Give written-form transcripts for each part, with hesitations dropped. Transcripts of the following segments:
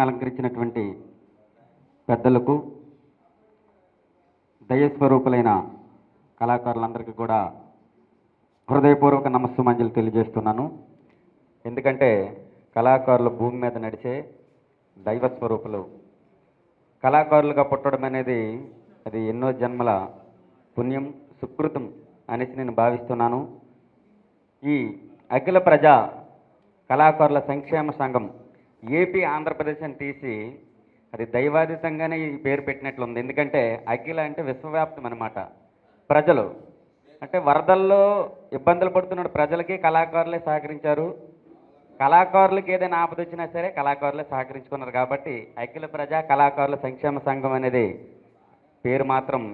అలంకరించినటువంటి పెద్దలకు దయస్వరూపులైన కళాకారులందరికీ కూడా హృదయపూర్వక నమస్సుమాంజలి తెలియజేస్తున్నాను. ఎందుకంటే కళాకారులు భూమి మీద నడిచే దైవ స్వరూపులు. కళాకారులుగా పుట్టడం అనేది అది ఎన్నో జన్మల పుణ్యం సుకృతం అనేసి నేను భావిస్తున్నాను. ఈ అఖిల ప్రజా కళాకారుల సంక్షేమ సంఘం ఏపీ ఆంధ్రప్రదేశ్ అని తీసి అది దైవాతీతంగానే ఈ పేరు పెట్టినట్లుంది. ఎందుకంటే అఖిల అంటే విశ్వవ్యాప్తం అనమాట. ప్రజలు అంటే వరదల్లో ఇబ్బందులు పడుతున్న ప్రజలకి కళాకారులే సహకరించారు. కళాకారులకి ఏదైనా ఆపద వచ్చినా సరే కళాకారులే సహకరించుకున్నారు. కాబట్టి అఖిల ప్రజా కళాకారుల సంక్షేమ సంఘం అనేది పేరు మాత్రం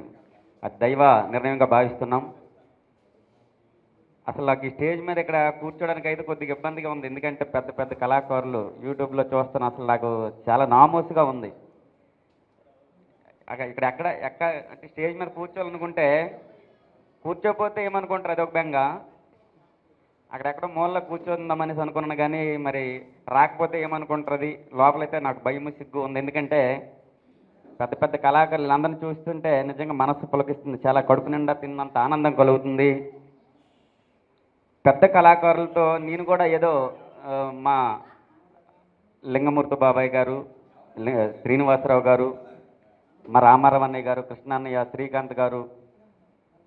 అది దైవ నిర్ణయంగా భావిస్తున్నాం. అసలు నాకు ఈ స్టేజ్ మీద ఇక్కడ కూర్చోడానికి అయితే కొద్దిగా ఇబ్బందిగా ఉంది. ఎందుకంటే పెద్ద పెద్ద కళాకారులు యూట్యూబ్లో చూస్తున్నా, అసలు నాకు చాలా నామోసుగా ఉంది. ఇక్కడ అంటే స్టేజ్ మీద కూర్చోవాలనుకుంటే కూర్చోపోతే ఏమనుకుంటారు, అది ఒక బెంగ. అక్కడెక్కడో మూలలో కూర్చోందామనేసి అనుకున్నాను, కానీ మరి రాకపోతే ఏమనుకుంటుంది లోపలైతే నాకు భయం సిగ్గు ఉంది. ఎందుకంటే పెద్ద పెద్ద కళాకారులు అందరిని చూస్తుంటే నిజంగా మనస్సు పులకిస్తుంది. చాలా కడుపు నిండా తిన్నంత ఆనందం కలుగుతుంది. పెద్ద కళాకారులతో నేను కూడా ఏదో మా లింగమూర్తి బాబాయ్ గారు, శ్రీనివాసరావు గారు, మా రామారావు అన్నయ్య గారు, కృష్ణాన్నయ్య, శ్రీకాంత్ గారు,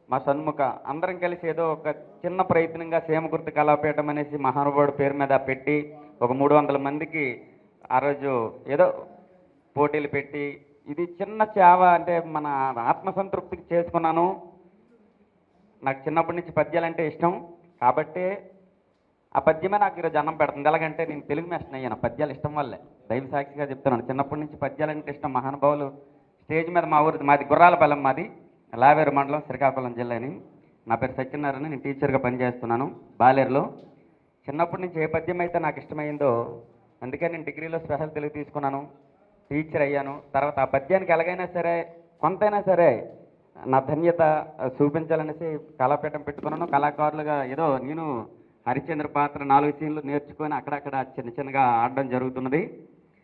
మా షణ్ముఖ అందరం కలిసి ఏదో ఒక చిన్న ప్రయత్నంగా సేమగుర్తి కళాపీఠం అనేసి మహానుభావుడు పేరు మీద పెట్టి ఒక 300 మందికి ఆ రోజు ఏదో పోటీలు పెట్టి ఇది చిన్న సేవ అంటే మన ఆత్మసంతృప్తికి చేసుకున్నాను. నాకు చిన్నప్పటి నుంచి పద్యాలంటే ఇష్టం కాబట్టి ఆ పద్యమే నాకు ఈరోజు అన్నం పెడుతుంది. ఎలాగంటే నేను తెలుగు మేస్టర్ అయ్యాను పద్యాలు ఇష్టం వల్లే. దైవ సాక్షిగా చెప్తున్నాను, చిన్నప్పటి నుంచి పద్యాలంటే ఇష్టం. మహానుభావులు స్టేజ్ మీద మా ఊరి మాది గుర్రాలపాలెం, మాది లావేరు మండలం, శ్రీకాకుళం జిల్లాని. నా పేరు సత్యనారాయణ, నేను టీచర్గా పనిచేస్తున్నాను బాలేరులో. చిన్నప్పటి నుంచి ఏ పద్యం అయితే నాకు ఇష్టమైందో అందుకే నేను డిగ్రీలో స్పెషల్ తెలుగు తీసుకున్నాను, టీచర్ అయ్యాను. తర్వాత ఆ పద్యానికి ఎలాగైనా సరే కొంతైనా సరే నా ధన్యత చూపించాలనేసి కళాపీఠం పెట్టుకున్నాను. కళాకారులుగా ఏదో నేను హరిశ్చంద్ర పాత్ర 4 సీన్లు నేర్చుకొని అక్కడక్కడ చిన్న చిన్నగా ఆడడం జరుగుతున్నది.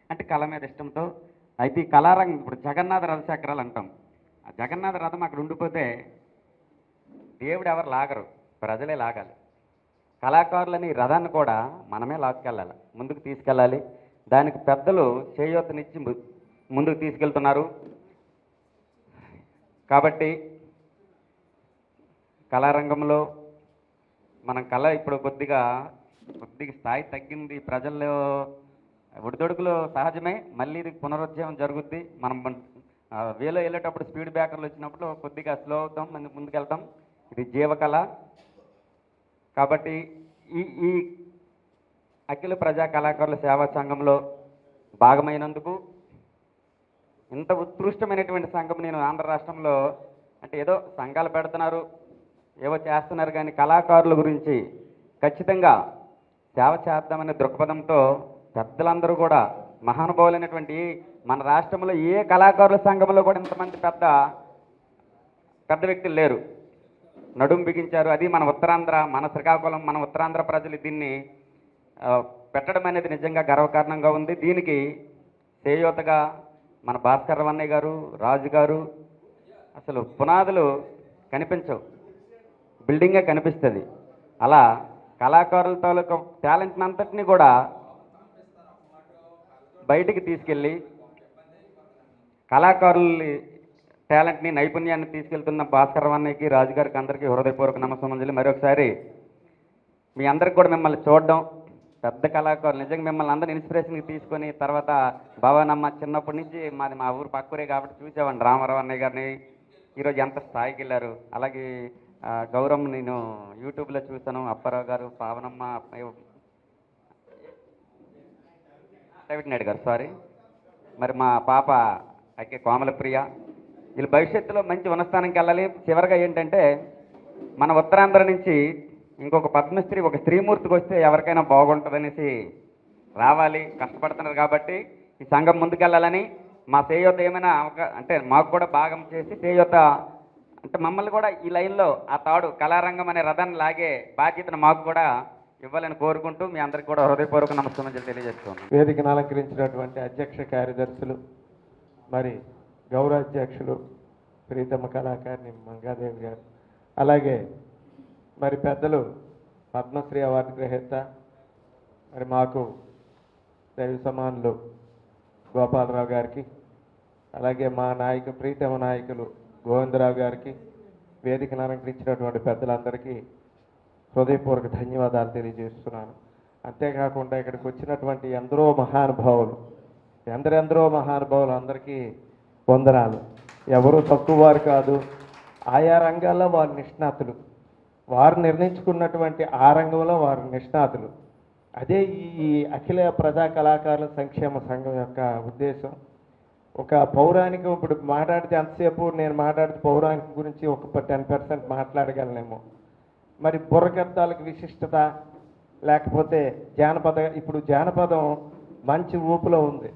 అంటే కళ మీద ఇష్టంతో. అయితే ఈ కళారంగం ఇప్పుడు జగన్నాథ రథచక్రాలు అంటాం. ఆ జగన్నాథ రథం అక్కడ ఉండిపోతే దేవుడు ఎవరు లాగరు, ప్రజలే లాగాలి. కళాకారులని రథాన్ని కూడా మనమే లాక్కెళ్ళాలి, ముందుకు తీసుకెళ్ళాలి. దానికి పెద్దలు చేయూతనిచ్చి ముందుకు తీసుకెళ్తున్నారు. కాబట్టి కళారంగంలో మనం కళ ఇప్పుడు కొద్దిగా స్థాయి తగ్గింది. ప్రజల్లో ఒడిదొడుకులు సహజమే, మళ్ళీ ఇది పునరుజ్జీవం జరుగుద్ది. మనం వేలో వెళ్ళేటప్పుడు స్పీడ్ బ్రేకర్లు వచ్చినప్పుడు కొద్దిగా స్లో అవుతాం, ముందుకెళ్తాం. ఇది జీవకళ. కాబట్టి ఈ అఖిల ప్రజా కళాకారుల సేవా సంఘంలో భాగమైనందుకు, ఇంత ఉత్కృష్టమైనటువంటి సంఘం నేను ఆంధ్ర రాష్ట్రంలో అంటే ఏదో సంఘాలు పెడుతున్నారు, ఏవో చేస్తున్నారు, కానీ కళాకారుల గురించి ఖచ్చితంగా సేవ చేద్దామనే దృక్పథంతో పెద్దలందరూ కూడా మహానుభావులైనటువంటి మన రాష్ట్రంలో ఏ కళాకారుల సంఘంలో కూడా ఇంతమంది పెద్ద వ్యక్తులు లేరు. నడుం బిగించారు. అది మన ఉత్తరాంధ్ర, మన శ్రీకాకుళం, మన ఉత్తరాంధ్ర ప్రజలు దీన్ని పెట్టడం అనేది నిజంగా గర్వకారణంగా ఉంది. దీనికి చేయూతగా మన భాస్కర్ అన్నయ్య గారు, రాజు గారు, అసలు పునాదులు కనిపించవు, బిల్డింగే కనిపిస్తుంది. అలా కళాకారుల తాలూకా టాలెంట్ని అంతటినీ కూడా బయటికి తీసుకెళ్ళి కళాకారుల టాలెంట్ని, నైపుణ్యాన్ని తీసుకెళ్తున్న భాస్కర్ అన్నయ్యకి, రాజుగారికి అందరికీ హృదయపూర్వక నమస్కారం. మరొకసారి మీ అందరికి కూడా మిమ్మల్ని చూడడం, పెద్ద కళాకారులు నిజంగా మిమ్మల్ని అందరినీ ఇన్స్పిరేషన్కి తీసుకొని తర్వాత భవనమ్మ చిన్నప్పటి నుంచి మా ఊరు పక్కూరే కాబట్టి చూసేవాడిని రామారావు అన్నయ్య గారిని. ఈరోజు ఎంత స్థాయికి వెళ్ళారు. అలాగే గౌరవం నేను యూట్యూబ్లో చూసాను, అప్పారావు గారు, పావనమ్మ, నాయుడు గారు, సారీ, మరి మా పాప అక్కే కోమలప్రియ, వీళ్ళు భవిష్యత్తులో మంచి ఉన్నస్థానంకి వెళ్ళాలి. చివరిగా ఏంటంటే మన ఉత్తరాంధ్ర నుంచి ఇంకొక పద్మశ్రీ, ఒక స్త్రీమూర్తికి వస్తే ఎవరికైనా బాగుంటుందనేసి రావాలి, కష్టపడుతున్నారు. కాబట్టి ఈ సంఘం ముందుకెళ్ళాలని మా చేయూత ఏమైనా అంటే మాకు కూడా భాగం చేసి చేయూత అంటే మమ్మల్ని కూడా ఈ లైన్లో ఆ తాడు కళారంగం అనే రథాన్ని లాగే బాధ్యతను మాకు కూడా ఇవ్వాలని కోరుకుంటూ మీ అందరికీ కూడా హృదయపూర్వక నమస్కారం తెలియజేస్తున్నాను. వేదికను అలంకరించినటువంటి అధ్యక్ష కార్యదర్శులు, మరి గౌరవ అధ్యక్షులు ప్రీతమ కళాకారిణి మంగాదేవి గారు, అలాగే మరి పెద్దలు పద్మశ్రీ అవార్డు గ్రహీత మరి మాకు దైవ సమానులు గోపాలరావు గారికి, అలాగే మా ప్రీతమ నాయకులు గోవిందరావు గారికి, వేదికను అలంకరించినటువంటి పెద్దలందరికీ హృదయపూర్వక ధన్యవాదాలు తెలియజేస్తున్నాను. అంతేకాకుండా ఇక్కడికి వచ్చినటువంటి ఎందరో మహానుభావులు అందరికీ వందనాలు. ఎవరు తక్కువ వారు కాదు. ఆయా రంగాల్లో వారు నిష్ణాతులు, వారు నిర్ణయించుకున్నటువంటి ఆ రంగంలో వారు నిష్ణాతులు. అదే ఈ అఖిల ప్రజా కళాకారుల సంక్షేమ సంఘం యొక్క ఉద్దేశం. ఒక పౌరాణికం, ఇప్పుడు మాట్లాడితే అంతసేపు నేను మాట్లాడితే పౌరాణికం గురించి ఒక 10% మాట్లాడగలనేమో. మరి బుర్రకథలకు విశిష్టత, లేకపోతే ఇప్పుడు జానపదం మంచి ఊపులో ఉంది.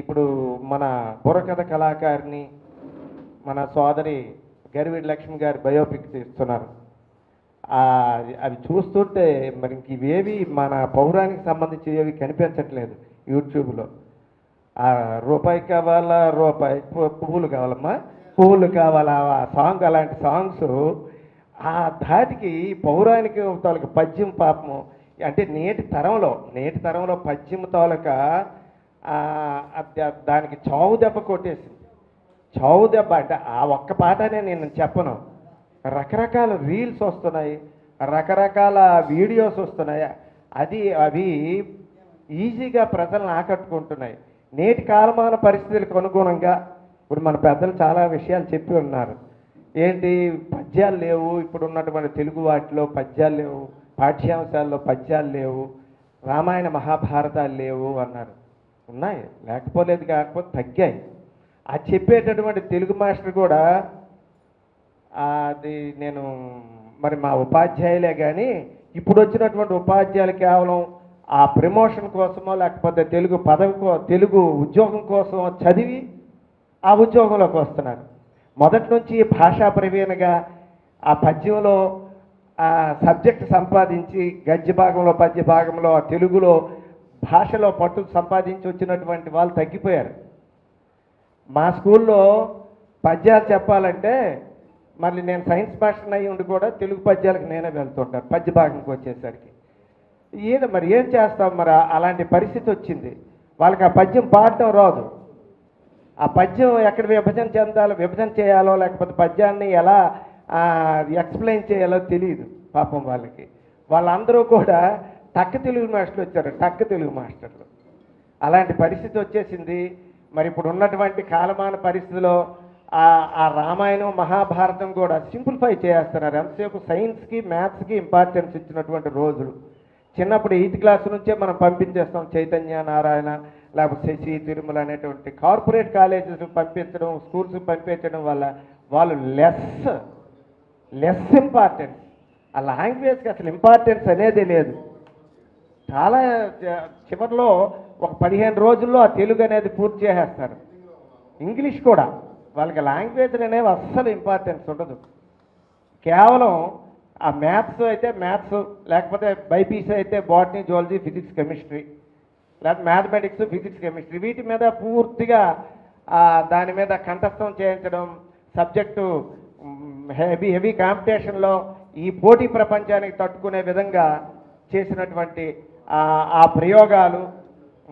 ఇప్పుడు మన బుర్రకథ కళాకారిని మన సోదరి గరివిడి లక్ష్మి గారి బయోపిక్ తీస్తున్నారు. అవి చూస్తుంటే మరి ఇంక ఇవేవి మన పౌరానికి సంబంధించి ఏవి కనిపించట్లేదు యూట్యూబ్లో. రూపాయి కావాలా, రూపాయి పువ్వులు కావాలమ్మా, పువ్వులు కావాలా సాంగ్, అలాంటి సాంగ్స్ ఆ ధాటికి పౌరాణిక తాలూకా పద్యం పాపము. అంటే నేటి తరంలో పద్యం తాలూకా దానికి చావు దెబ్బ కొట్టేసింది. చావు దెబ్బ అంటే ఆ ఒక్క పాటనే నేను చెప్పను, రకరకాల రీల్స్ వస్తున్నాయి, రకరకాల వీడియోస్ వస్తున్నాయి. అవి ఈజీగా ప్రజలను ఆకట్టుకుంటున్నాయి. నేటి కాలమాన పరిస్థితులకు అనుగుణంగా ఇప్పుడు మన పెద్దలు చాలా విషయాలు చెప్పి ఉన్నారు. ఏంటి, పద్యాలు లేవు, ఇప్పుడు ఉన్నటువంటి తెలుగు వాటిలో పద్యాలు లేవు, పాఠ్యాంశాల్లో పద్యాలు లేవు, రామాయణ మహాభారతాలు లేవు అన్నారు. ఉన్నాయి, లేకపోలేదు, కాకపోతే తగ్గాయి. అది చెప్పేటటువంటి తెలుగు మాస్టర్ కూడా అది నేను మరి మా ఉపాధ్యాయులే కానీ ఇప్పుడు వచ్చినటువంటి ఉపాధ్యాయులు కేవలం ఆ ప్రమోషన్ కోసమో లేకపోతే తెలుగు ఉద్యోగం కోసం చదివి ఆ ఉద్యోగంలోకి వస్తున్నారు. మొదటి నుంచి భాషా ప్రవీణగా ఆ పద్యంలో ఆ సబ్జెక్ట్ సంపాదించి గద్య భాగంలో పద్య భాగంలో ఆ తెలుగులో భాషలో పట్టు సంపాదించి వచ్చినటువంటి వాళ్ళు తగ్గిపోయారు. మా స్కూల్లో పద్యాలు చెప్పాలంటే మళ్ళీ నేను సైన్స్ మాస్టర్ అయ్యి ఉండి కూడా తెలుగు పద్యాలకు నేనే వెళ్తుంటాను పద్య భాగంకి వచ్చేసరికి. మరి ఏం చేస్తాం, మరి అలాంటి పరిస్థితి వచ్చింది. వాళ్ళకి ఆ పద్యం పాడటం రాదు. ఆ పద్యం ఎక్కడ విభజన చేయాలో లేకపోతే పద్యాన్ని ఎలా ఎక్స్ప్లెయిన్ చేయాలో తెలియదు పాపం వాళ్ళకి. వాళ్ళందరూ కూడా టక్ తెలుగు మాస్టర్లు వచ్చారు, టక్ తెలుగు మాస్టర్లు. అలాంటి పరిస్థితి వచ్చేసింది. మరి ఇప్పుడు ఉన్నటువంటి కాలమాన పరిస్థితిలో ఆ రామాయణం మహాభారతం కూడా సింప్లిఫై చేస్తున్నారు. ఎంతసేపు సైన్స్కి మ్యాథ్స్కి ఇంపార్టెన్స్ ఇచ్చినటువంటి రోజులు. చిన్నప్పుడు 8th క్లాస్ నుంచే మనం పంపించేస్తాం. చైతన్య, నారాయణ, లేకపోతే శశి, తిరుమల అనేటువంటి కార్పొరేట్ కాలేజెస్ పంపించడం, స్కూల్స్ పంపించడం వల్ల వాళ్ళు లెస్ ఇంపార్టెన్స్. ఆ లాంగ్వేజ్కి అసలు ఇంపార్టెన్స్ అనేదే లేదు. చాలా చివరిలో ఒక 15 రోజుల్లో ఆ తెలుగు అనేది పూర్తి చేసేస్తారు. ఇంగ్లీష్ కూడా వాళ్ళకి లాంగ్వేజ్లు అనేవి అస్సలు ఇంపార్టెన్స్ ఉండదు. కేవలం ఆ మ్యాథ్స్ అయితే మ్యాథ్స్, లేకపోతే బైపీసీ అయితే బాటనీ, జువాలజీ, ఫిజిక్స్, కెమిస్ట్రీ, లేకపోతే మ్యాథమెటిక్స్, ఫిజిక్స్, కెమిస్ట్రీ, వీటి మీద పూర్తిగా దాని మీద కంఠస్థం చేయించడం, సబ్జెక్టు హెవీ కాంపిటీషన్లో ఈ పోటీ ప్రపంచానికి తట్టుకునే విధంగా చేసినటువంటి ఆ ప్రయోగాలు,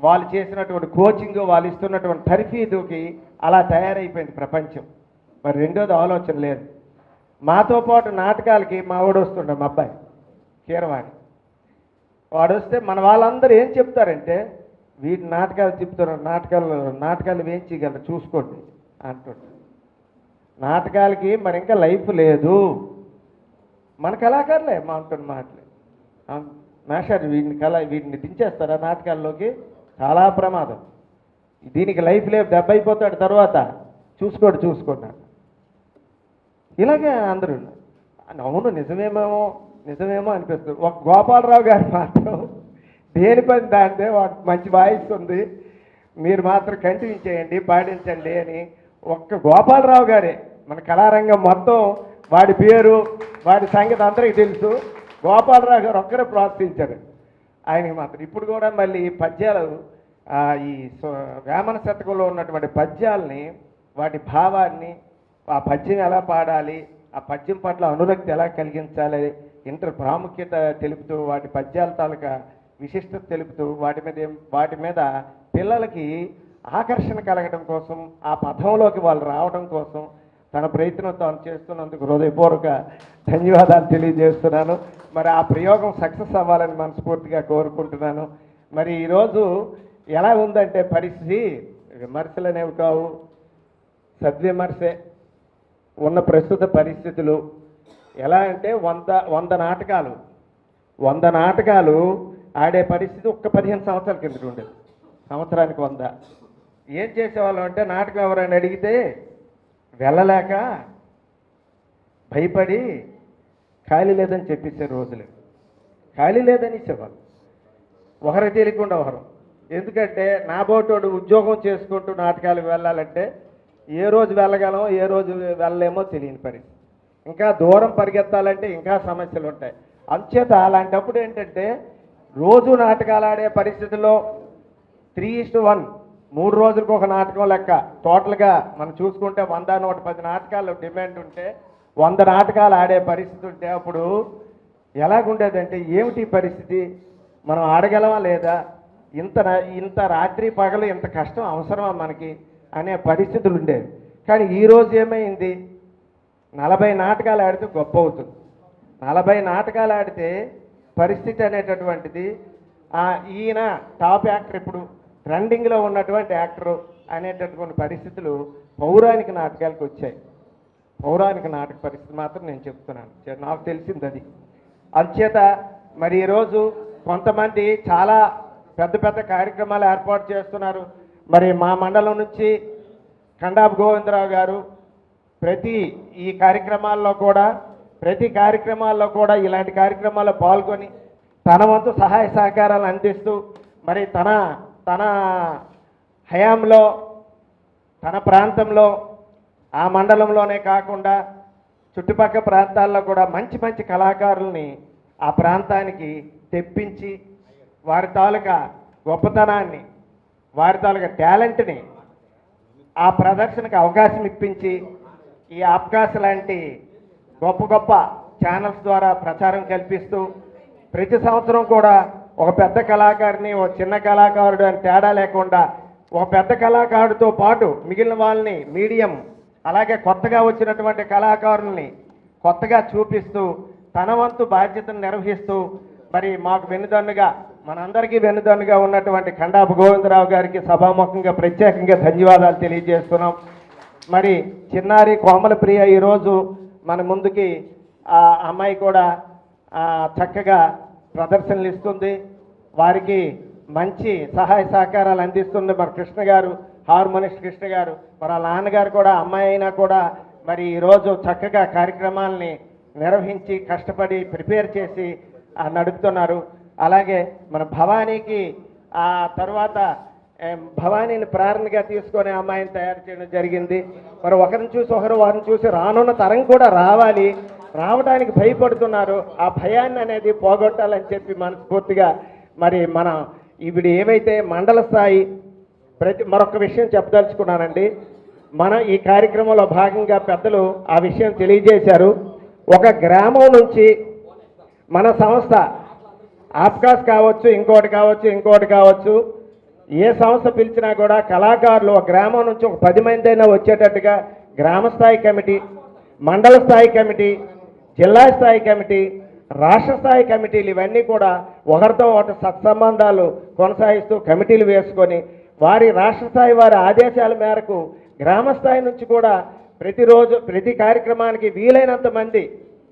వాళ్ళు చేసినటువంటి కోచింగ్, వాళ్ళు ఇస్తున్నటువంటి తర్ఫీదుకి అలా తయారైపోయింది ప్రపంచం. మరి రెండోది ఆలోచన లేదు. మాతో పాటు నాటకాలకి మా వాడు వస్తుండే, మా అబ్బాయి కీరవాణి, వాడు వస్తే మన వాళ్ళందరూ ఏం చెప్తారంటే, వీటి నాటకాలు చెప్తున్నారు, నాటకాలు వేయించగలరు చూసుకోండి అంటుంటారు. నాటకాలకి మరి ఇంకా లైఫ్ లేదు. మన కళాకారులే మా అంటున్న మాటలే. మాస్టర్ వీటిని దించేస్తారా నాటకాల్లోకి, చాలా ప్రమాదం, దీనికి లైఫ్ లేదు, దెబ్బ అయిపోతాడు తర్వాత, చూసుకోండి ఇలాగే అందరూ. అవును, నిజమేమో అనిపిస్తుంది. ఒక గోపాలరావు గారు మాత్రం దేని పని దాంతే, వాడు మంచి వాయిస్ ఉంది, మీరు మాత్రం కంటిన్యూ చేయండి, పాటించండి అని ఒక్క గోపాలరావు గారే మన కళారంగం మొత్తం, వాడి పేరు, వాడి సంగతి అందరికీ తెలుసు. గోపాలరావు గారు ఒక్కరే ప్రోత్సహించారు ఆయనకి మాత్రం. ఇప్పుడు కూడా మళ్ళీ ఈ పద్యాలు ఈ వేమన శతకంలో ఉన్నటువంటి పద్యాల్ని, వాటి భావాన్ని, ఆ పద్యం ఎలా పాడాలి, ఆ పద్యం పట్ల అనురక్తి ఎలా కలిగించాలి, ప్రాముఖ్యత తెలుపుతూ, వాటి పద్యాల తాలూకా విశిష్టత తెలుపుతూ, వాటి మీద పిల్లలకి ఆకర్షణ కలగడం కోసం, ఆ పథంలోకి వాళ్ళు రావడం కోసం తన ప్రయత్నం తాను చేస్తున్నందుకు హృదయపూర్వక ధన్యవాదాలు తెలియజేస్తున్నాను. మరి ఆ ప్రయోగం సక్సెస్ అవ్వాలని మనస్ఫూర్తిగా కోరుకుంటున్నాను. మరి ఈరోజు ఎలా ఉందంటే పరిస్థితి, విమర్శలు అనేవి కావు, సద్విమర్శే ఉన్న ప్రస్తుత పరిస్థితులు. ఎలా అంటే 100 నాటకాలు ఆడే పరిస్థితి ఒక్క 15 సంవత్సరాల కిందట ఉండేది. సంవత్సరానికి 100. ఏం చేసేవాళ్ళం అంటే నాటకం ఎవరైనా అడిగితే వెళ్ళలేక భయపడి ఖాళీ లేదని చెప్పేసే రోజులు. ఖాళీ లేదని ఇచ్చేవాళ్ళు, ఒకరు తెలియకుండా ఒకరు. ఎందుకంటే నా బోటోడు ఉద్యోగం చేసుకుంటూ నాటకాలకు వెళ్ళాలంటే ఏ రోజు వెళ్ళగలమో ఏ రోజు వెళ్ళలేమో తెలియని పరిస్థితి. ఇంకా దూరం పరిగెత్తాలంటే ఇంకా సమస్యలు ఉంటాయి. అంచేత అలాంటప్పుడు ఏంటంటే రోజు నాటకాలు ఆడే పరిస్థితుల్లో 3:1 3 రోజులకు ఒక నాటకం లెక్క. టోటల్గా మనం చూసుకుంటే 100-110 నాటకాలు డిమాండ్ ఉంటే 100 నాటకాలు ఆడే పరిస్థితి ఉంటే అప్పుడు ఎలాగుండేదంటే ఏమిటి పరిస్థితి, మనం ఆడగలమా లేదా, ఇంత రాత్రి పగలు ఇంత కష్టం అవసరమా మనకి అనే పరిస్థితులు ఉండేవి. కానీ ఈరోజు ఏమైంది, 40 నాటకాలు ఆడితే గొప్ప అవుతుంది. 40 నాటకాలు ఆడితే పరిస్థితి అనేటటువంటిది, ఈయన టాప్ యాక్టర్, ఇప్పుడు ట్రెండింగ్లో ఉన్నటువంటి యాక్టరు అనేటటువంటి పరిస్థితులు పౌరాణిక నాటకాలకు వచ్చాయి. పౌరాణిక నాటక పరిస్థితి మాత్రం నేను చెప్తున్నాను, నాకు తెలిసింది అది. అంచేత మరి ఈరోజు కొంతమంది చాలా పెద్ద పెద్ద కార్యక్రమాలు ఏర్పాటు చేస్తున్నారు. మరి మా మండలం నుంచి కండాపు గోవిందరావు గారు ప్రతి కార్యక్రమాల్లో కూడా ఇలాంటి కార్యక్రమాల్లో పాల్గొని తన వంతు సహాయ సహకారాలు అందిస్తూ మరి తన హయాంలో తన ప్రాంతంలో ఆ మండలంలోనే కాకుండా చుట్టుపక్కల ప్రాంతాల్లో కూడా మంచి మంచి కళాకారుల్ని ఆ ప్రాంతానికి తెప్పించి వారి తాలూకా గొప్పతనాన్ని, వారి తాలూకా టాలెంట్ని ఆ ప్రదర్శనకు అవకాశం ఇప్పించి ఈ ఆప్కాస్ లాంటి గొప్ప గొప్ప ఛానల్స్ ద్వారా ప్రచారం కల్పిస్తూ ప్రతి సంవత్సరం కూడా ఒక పెద్ద కళాకారుని, ఒక చిన్న కళాకారుడు అని తేడా లేకుండా ఒక పెద్ద కళాకారుడితో పాటు మిగిలిన వాళ్ళని మీడియం, అలాగే కొత్తగా వచ్చినటువంటి కళాకారుల్ని కొత్తగా చూపిస్తూ తన వంతు బాధ్యతను నిర్వహిస్తూ మరి మాకు వెన్నుదన్నుగా, మనందరికీ వెన్నుదన్నుగా ఉన్నటువంటి కండాపు గోవిందరావు గారికి సభాముఖంగా ప్రత్యేకంగా ధన్యవాదాలు తెలియజేస్తున్నాం. మరి చిన్నారి కోమల ప్రియ ఈరోజు మన ముందుకి ఆ అమ్మాయి కూడా చక్కగా ప్రదర్శనలు ఇస్తుంది. వారికి మంచి సహాయ సహకారాలు అందిస్తుంది మరి కృష్ణ గారు, హార్మోనిస్ట్ కృష్ణ గారు. మరి వాళ్ళ నాన్నగారు కూడా అమ్మాయి అయినా కూడా మరి ఈరోజు చక్కగా కార్యక్రమాలని నిర్వహించి కష్టపడి ప్రిపేర్ చేసి నడుపుతున్నారు. అలాగే మన భవానీకి ఆ తర్వాత భవానీని ప్రేరణగా తీసుకొని అమ్మాయిని తయారు చేయడం జరిగింది. మరి ఒకరిని చూసి ఒకరు, వారిని చూసి రానున్న తరం కూడా రావడానికి భయపడుతున్నారు. ఆ భయాన్ని అనేది పోగొట్టాలని చెప్పి మనస్ఫూర్తిగా మరి మన ఇప్పుడు ఏవైతే మండల స్థాయి మరొక విషయం చెప్పదలుచుకున్నానండి. మన ఈ కార్యక్రమంలో భాగంగా పెద్దలు ఆ విషయం తెలియజేశారు. ఒక గ్రామం నుంచి మన సంస్థ ఆప్కాస్ కావచ్చు, ఇంకోటి కావచ్చు, ఏ సంస్థ పిలిచినా కూడా కళాకారులు ఒక గ్రామం నుంచి ఒక 10 మంది అయినా వచ్చేటట్టుగా గ్రామ స్థాయి కమిటీ, మండల స్థాయి కమిటీ, జిల్లా స్థాయి కమిటీ, రాష్ట్ర స్థాయి కమిటీలు ఇవన్నీ కూడా ఒకరితో ఒకటి సత్సంబంధాలు కొనసాగిస్తూ కమిటీలు వేసుకొని వారి రాష్ట్ర స్థాయి వారి ఆదేశాల మేరకు గ్రామ స్థాయి నుంచి కూడా ప్రతిరోజు ప్రతి కార్యక్రమానికి వీలైనంత మంది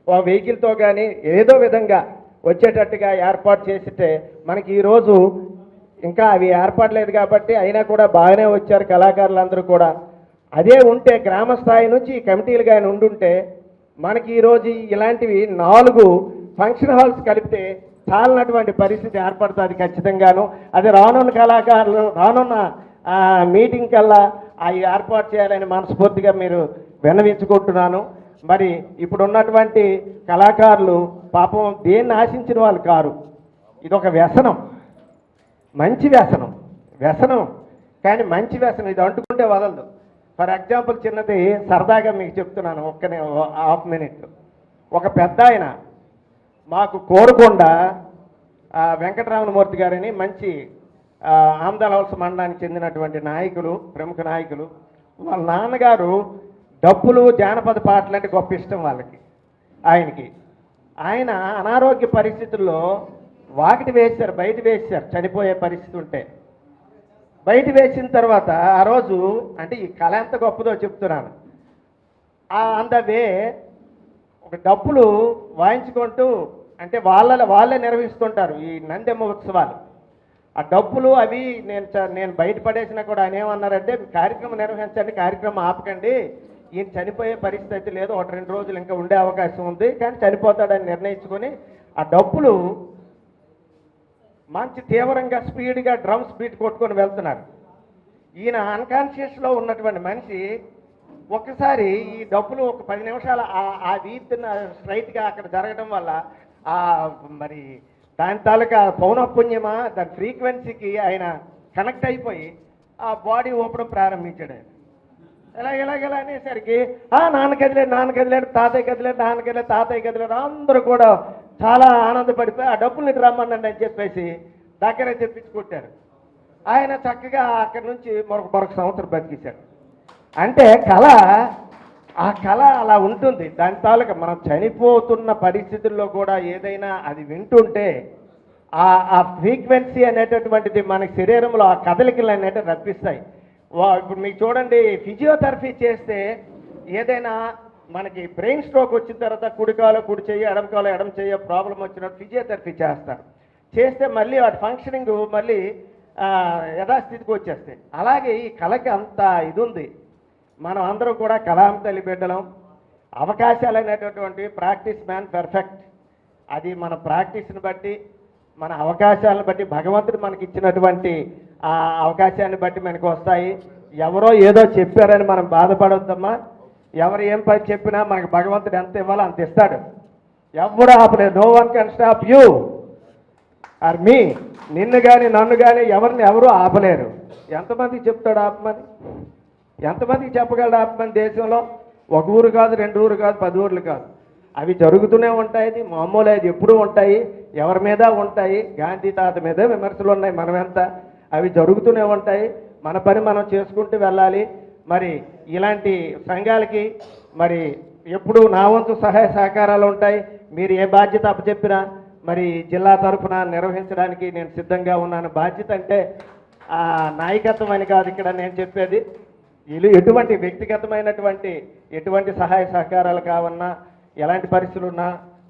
ఒక వెహికల్తో కానీ ఏదో విధంగా వచ్చేటట్టుగా ఏర్పాటు చేసితే మనకి ఈరోజు ఇంకా అవి ఏర్పడలేదు కాబట్టి అయినా కూడా బాగానే వచ్చారు కళాకారులందరూ కూడా. అదే ఉంటే గ్రామ స్థాయి నుంచి ఈ కమిటీలు కానీ ఉండుంటే మనకి ఈరోజు ఇలాంటివి 4 ఫంక్షన్ హాల్స్ కలిపితే చాలినటువంటి పరిస్థితి ఏర్పడుతుంది ఖచ్చితంగాను. అది రానున్న మీటింగ్ కల్లా అవి ఏర్పాటు చేయాలని మనస్ఫూర్తిగా మీరు విన్నవించుకుంటున్నాను. మరి ఇప్పుడు ఉన్నటువంటి కళాకారులు పాపం దేన్ని ఆశించిన వాళ్ళు కారు. ఇదొక వ్యసనం, మంచి వ్యసనం, వ్యసనం కానీ మంచి వ్యసనం. ఇది అంటుకుంటే వదలదు. ఫర్ ఎగ్జాంపుల్ చిన్నది సరదాగా మీకు చెప్తున్నాను, ఒక్కనే హాఫ్ మినిట్. ఒక పెద్ద ఆయన మాకు కోరుకొండ వెంకటరమణమూర్తి గారని మంచి ఆమదాలవలస మండలానికి చెందినటువంటి నాయకులు, ప్రముఖ నాయకులు. వాళ్ళ నాన్నగారు డప్పులు, జానపద పాటలు అంటే గొప్ప ఇష్టం వాళ్ళకి, ఆయనకి. ఆయన అనారోగ్య పరిస్థితుల్లో వాకిటి వేశారు, బయట వేశారు, చనిపోయే పరిస్థితి ఉంటే. బయట వేసిన తర్వాత ఆ రోజు, అంటే ఈ కళ ఎంత గొప్పదో చెప్తున్నాను, వే ఒక డప్పులు వాయించుకుంటూ, అంటే వాళ్ళే నిర్వహిస్తుంటారు ఈ నందెమ్మ ఉత్సవాలు. ఆ డప్పులు అవి నేను బయటపడేసినా కూడా ఆయన ఏమన్నారంటే, కార్యక్రమం నిర్వహించండి, కార్యక్రమం ఆపకండి, ఈయన చనిపోయే పరిస్థితి లేదు, 1-2 రోజులు ఇంకా ఉండే అవకాశం ఉంది, కానీ చనిపోతాడని నిర్ణయించుకొని ఆ డప్పులు మంచి తీవ్రంగా స్పీడ్గా డ్రమ్స్ బీట్ కొట్టుకొని వెళ్తున్నారు. ఈయన అన్కాన్షియస్లో ఉన్నటువంటి మనిషి ఒక్కసారి ఈ డప్పులు ఒక 10 నిమిషాలు ఆ వీధిన స్ట్రైట్గా అక్కడ జరగడం వల్ల మరి దాని తాలూకా పౌనఃపుణ్యమా, దాని ఫ్రీక్వెన్సీకి ఆయన కనెక్ట్ అయిపోయి ఆ బాడీ ఊపడం ప్రారంభించాడు. ఆయన ఎలాగెలా అనేసరికి నాన్న కదిలేడు, తాతయ్య కదిలేడు, నాన్న కదిలేదు, తాతయ్య కదిలేడు, అందరూ కూడా చాలా ఆనందపడిపోయి ఆ డబ్బుల్ని రమ్మనండి అని చెప్పేసి దగ్గరే తెప్పించుకుంటారు. ఆయన చక్కగా అక్కడి నుంచి మరొక సంవత్సరం బతికించాడు. అంటే ఆ కళ అలా ఉంటుంది. దాని తాలూకా మనం చనిపోతున్న పరిస్థితుల్లో కూడా ఏదైనా అది వింటుంటే ఆ ఫ్రీక్వెన్సీ అనేటటువంటిది మన శరీరంలో ఆ కదలికలు అనేవి రప్పిస్తాయి. ఇప్పుడు మీకు చూడండి, ఫిజియోథెరపీ చేస్తే ఏదైనా మనకి బ్రెయిన్ స్ట్రోక్ వచ్చిన తర్వాత కుడికాలో కుడి చెయ్యి, ఎడమకాలో ఎడమ చెయ్యి ప్రాబ్లం వచ్చినప్పుడు ఫిజియోథెరపీ చేస్తారు. చేస్తే మళ్ళీ వాటి ఫంక్షనింగ్ మళ్ళీ యథాస్థితికి వచ్చేస్తాయి. అలాగే ఈ కళకి అంత ఇది ఉంది. మనం అందరూ కూడా కళాం తల్లి బిడ్డలం. అవకాశాలు అనేటటువంటి ప్రాక్టీస్ మ్యాన్ పర్ఫెక్ట్. అది మన ప్రాక్టీస్ని బట్టి, మన అవకాశాలను బట్టి, భగవంతుడు మనకి ఇచ్చినటువంటి ఆ అవకాశాన్ని బట్టి మనకు వస్తాయి. ఎవరో ఏదో చెప్పారని మనం బాధపడొద్దమ్మా. ఎవరు ఏం పని చెప్పినా మనకు భగవంతుడు ఎంత ఇవ్వాలో అంత ఇస్తాడు. ఎవరు ఆపలేదు. No one can stop you or me. నిన్ను కానీ నన్ను కానీ ఎవరు ఆపలేరు. ఎంతమందికి చెప్తాడు ఆపమని? ఎంతమందికి చెప్పగలడు ఆపమని? దేశంలో 1 ఊరు కాదు, 2 ఊరు కాదు, 10 ఊర్లు కాదు. అవి జరుగుతూనే ఉంటాయి. అది మామూలు, అది ఎప్పుడూ ఉంటాయి, ఎవరి మీద ఉంటాయి. గాంధీ తాత మీద విమర్శలు ఉన్నాయి, మనమెంత. అవి జరుగుతూనే ఉంటాయి. మన పని మనం చేసుకుంటూ వెళ్ళాలి. మరి ఇలాంటి సంఘాలకి మరి ఎప్పుడు నా వంతు సహాయ సహకారాలు ఉంటాయి. మీరు ఏ బాధ్యత అప్పచెప్పినా మరి జిల్లా తరఫున నిర్వహించడానికి నేను సిద్ధంగా ఉన్నాను. బాధ్యత అంటే నాయకత్వం అని కాదు ఇక్కడ నేను చెప్పేది. ఎటువంటి వ్యక్తిగతమైనటువంటి ఎటువంటి సహాయ సహకారాలు కావన్నా, ఎలాంటి పరిస్థితులు ఉన్నా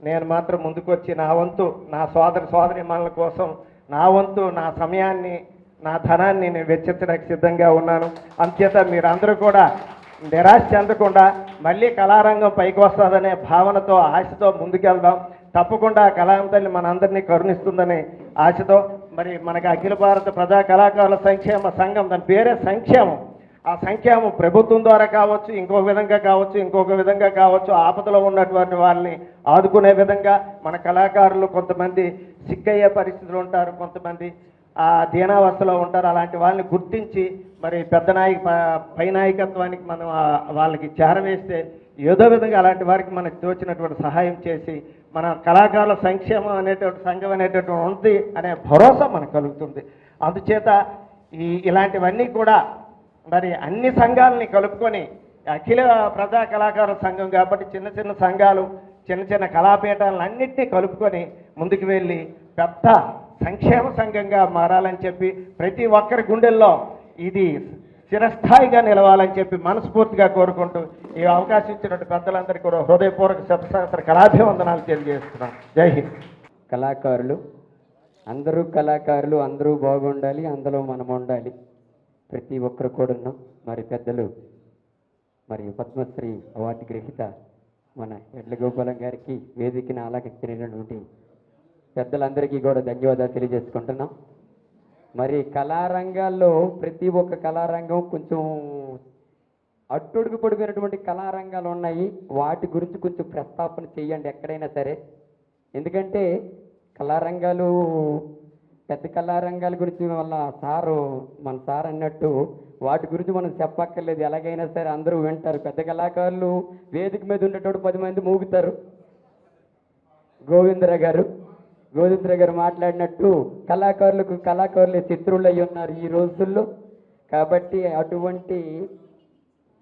నేను మాత్రం ముందుకొచ్చి నా వంతు, నా సోదరిమణుల కోసం నా వంతు, నా సమయాన్ని, నా ధనాన్ని నేను వెచ్చించడానికి సిద్ధంగా ఉన్నాను. అంచేత మీరందరూ కూడా నిరాశ చెందకుండా మళ్ళీ కళారంగం పైకి వస్తుందనే భావనతో, ఆశతో ముందుకెళ్దాం. తప్పకుండా కళాం తల్లి మనందరినీ కరుణిస్తుందనే ఆశతో మరి మనకి అఖిల భారత ప్రజా కళాకారుల సంక్షేమ సంఘం, దాని పేరే సంక్షేమం. ఆ సంక్షేమం ప్రభుత్వం ద్వారా కావచ్చు, ఇంకొక విధంగా కావచ్చు, ఆపదలో ఉన్నటువంటి వాళ్ళని ఆదుకునే విధంగా మన కళాకారులు కొంతమంది సిక్కయ్యే పరిస్థితులు ఉంటారు, కొంతమంది దీనావస్థలో ఉంటారు. అలాంటి వాళ్ళని గుర్తించి మరి పై నాయకత్వానికి మనం వాళ్ళకి చేరవేస్తే ఏదో విధంగా అలాంటి వారికి మనకు తోచినటువంటి సహాయం చేసి మన కళాకారుల సంక్షేమం అనేటువంటి సంఘం అనేటటువంటి ఉంది అనే భరోసా మనకు కలుగుతుంది. అందుచేత ఇలాంటివన్నీ కూడా మరి అన్ని సంఘాలని కలుపుకొని అఖిల ప్రజా కళాకారుల సంఘం కాబట్టి చిన్న సంఘాలు, చిన్న కళాపీఠాలను అన్నింటినీ కలుపుకొని ముందుకు వెళ్ళి పెద్ద సంక్షేమ సంఘంగా మారాలని చెప్పి, ప్రతి ఒక్కరి గుండెల్లో ఇది చిరస్థాయిగా నిలవాలని చెప్పి మనస్ఫూర్తిగా కోరుకుంటూ ఈ అవకాశం ఇచ్చినటువంటి పెద్దలందరికీ కూడా హృదయపూర్వక శతసహస్ర కళాభివందనాలు తెలియజేస్తున్నాను. జై హింద్. కళాకారులు అందరూ బాగుండాలి, అందులో మనం ఉండాలి. ప్రతి ఒక్కరు కూడా మరి పెద్దలు, మరి పద్మశ్రీ అవార్డు గ్రహీత మన ఎడ్ల గోపాలం గారికి, వేదికను ఆలకించినటువంటి పెద్దలందరికీ కూడా ధన్యవాదాలు తెలియజేసుకుంటున్నాం. మరి కళారంగాల్లో ప్రతి ఒక్క కళారంగం కొంచెం అట్టుడుగు పడిపోయినటువంటి కళారంగాలు ఉన్నాయి. వాటి గురించి కొంచెం ప్రస్తాపన చేయండి ఎక్కడైనా సరే. ఎందుకంటే కళారంగాలు పెద్ద కళారంగాల గురించి వల్ల సారు మన సార్ అన్నట్టు వాటి గురించి మనం చెప్పక్కర్లేదు. ఎలాగైనా సరే అందరూ వింటారు. పెద్ద కళాకారులు వేదిక మీద ఉండేటోడు 10 మంది మూగుతారు. గోవిందరావు గారు మాట్లాడినట్టు కళాకారులే శత్రువులు అయి ఉన్నారు ఈ రోజుల్లో. కాబట్టి అటువంటి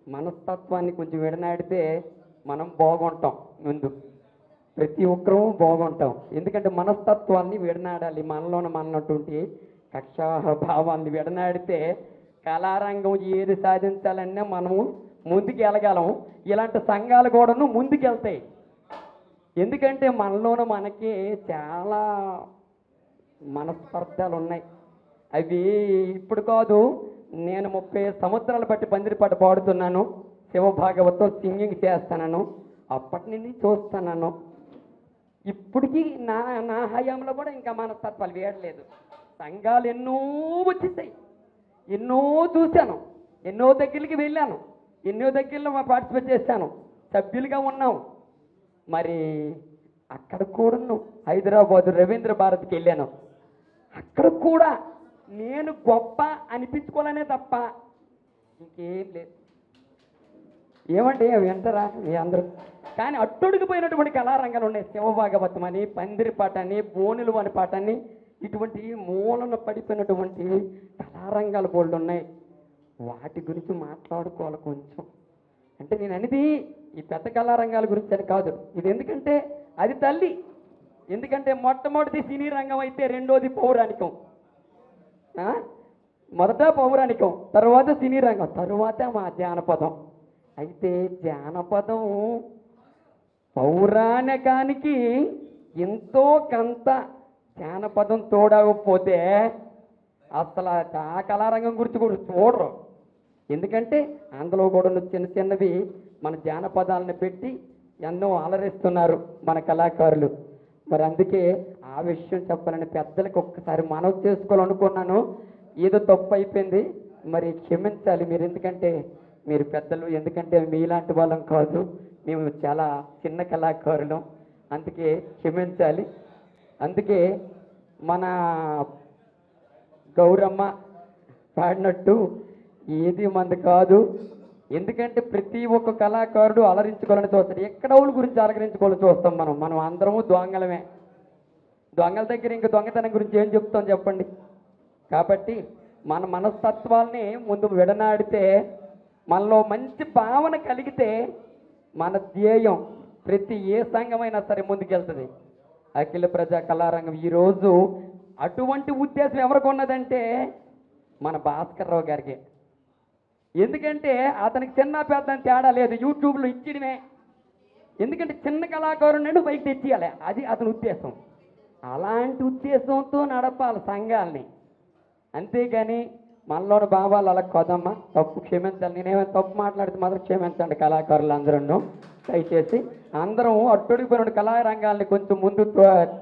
మనస్తత్వాన్ని కొంచెం విడనాడితే మనం బాగుంటాం. ముందు ప్రతి ఒక్కరూ బాగుంటాం. ఎందుకంటే మనస్తత్వాన్ని విడనాడాలి. మనలోన మనటువంటి కక్షాహ భావాన్ని విడనాడితే కళారంగం ఏది సాధించాలన్నా మనము ముందుకు వెళ్ళగలం. ఇలాంటి సంఘాలు కూడాను ముందుకెళ్తాయి. ఎందుకంటే మనలోన మనకి చాలా మనస్పర్ధాలు ఉన్నాయి. అవి ఇప్పుడు కాదు, నేను 30 సంవత్సరాలు బట్టి పందిరిపాట పాడుతున్నాను, శివభాగవతం సింగింగ్ చేస్తాను. అప్పటి నుండి చూస్తున్నాను. ఇప్పటికీ నా హయాంలో కూడా ఇంకా మనస్తత్వాలు వేయట్లేదు. సంఘాలు ఎన్నో వచ్చేసాయి, ఎన్నో చూశాను, ఎన్నో దగ్గరికి వెళ్ళాను, ఎన్నో దగ్గరలో పార్టిసిపేట్ చేశాను, సభ్యులుగా ఉన్నాం. మరి అక్కడ కూడా హైదరాబాదు రవీంద్ర భారతికి వెళ్ళాను. అక్కడ కూడా నేను గొప్ప అనిపించుకోవాలనే తప్ప ఇంకేం లేదు. ఏమంటే వింటారా మీ అందరూ? కానీ అట్టుడికిపోయినటువంటి కళారంగాలు ఉన్నాయి. శివభాగవతం అని, పందిరిపాట అని, బోనులు అని పాటని, ఇటువంటి మూలన పడిపోయినటువంటి కళారంగాలు బోళ్ళు ఉన్నాయి. వాటి గురించి మాట్లాడుకోవాలి కొంచెం. అంటే నేను అనేది ఈ పెద్ద కళారంగాల గురించి అని కాదు. ఇది ఎందుకంటే అది తల్లి. ఎందుకంటే మొట్టమొదటిది సినీ రంగం అయితే రెండోది పౌరాణికం. మొదట పౌరాణికం, తర్వాత సినీ రంగం, తర్వాత మా జానపదం. అయితే జానపదం పౌరాణికానికి ఎంతో కొంత జానపదం తోడకపోతే అసలు ఆ కళారంగం గురించి కూడా చూడరు. ఎందుకంటే అందులో కూడా చిన్న చిన్నవి మన జానపదాలను పెట్టి ఎన్నో అలరిస్తున్నారు మన కళాకారులు. మరి అందుకే ఆ విషయం చెప్పాలని పెద్దలకు ఒక్కసారి మనవి చేసుకోవాలనుకున్నాను. ఏదో తప్పు అయిపోయింది, మరి క్షమించాలి మీరు. ఎందుకంటే మీరు పెద్దలు, ఎందుకంటే మీలాంటి వాళ్ళం కాదు, మేము చాలా చిన్న కళాకారులం, అందుకే క్షమించాలి. అందుకే మన గౌరమ్మ పాడినట్టు ఏది మంది కాదు. ఎందుకంటే ప్రతి ఒక్క కళాకారుడు అలరించుకోవాలని చూస్తాడు. ఎక్కడ వాళ్ళ గురించి అలరించుకోవాలని చూస్తాం మనం అందరము దొంగలమే. దొంగల దగ్గర ఇంకా దొంగతనం గురించి ఏం చెప్తాం చెప్పండి? కాబట్టి మన మనస్తత్వాల్ని ముందు విడనాడితే, మనలో మంచి భావన కలిగితే మన ధ్యేయం ప్రతి ఏ సంఘమైనా సరే ముందుకెళ్తుంది. అఖిల ప్రజా కళారంగం ఈరోజు అటువంటి ఉద్దేశం ఎవరికి ఉన్నదంటే మన భాస్కర్ రావు గారికి. ఎందుకంటే అతనికి చిన్న పెద్ద తేడా లేదు, యూట్యూబ్లో ఇచ్చడమే. ఎందుకంటే చిన్న కళాకారుని బయట తెచ్చేయాలి, అది అతని ఉద్దేశం. అలాంటి ఉద్దేశంతో నడపాలి సంఘాలని. అంతేగాని మనలోని భావాలు అలా కదమ్మా. తప్పు క్షమించాలి. నేనేమైనా తప్పు మాట్లాడితే మాత్రం క్షమించండి కళాకారులు అందరూ. దయచేసి అందరం అట్టొడిపోయిన కళారంగాల్ని కొంచెం ముందు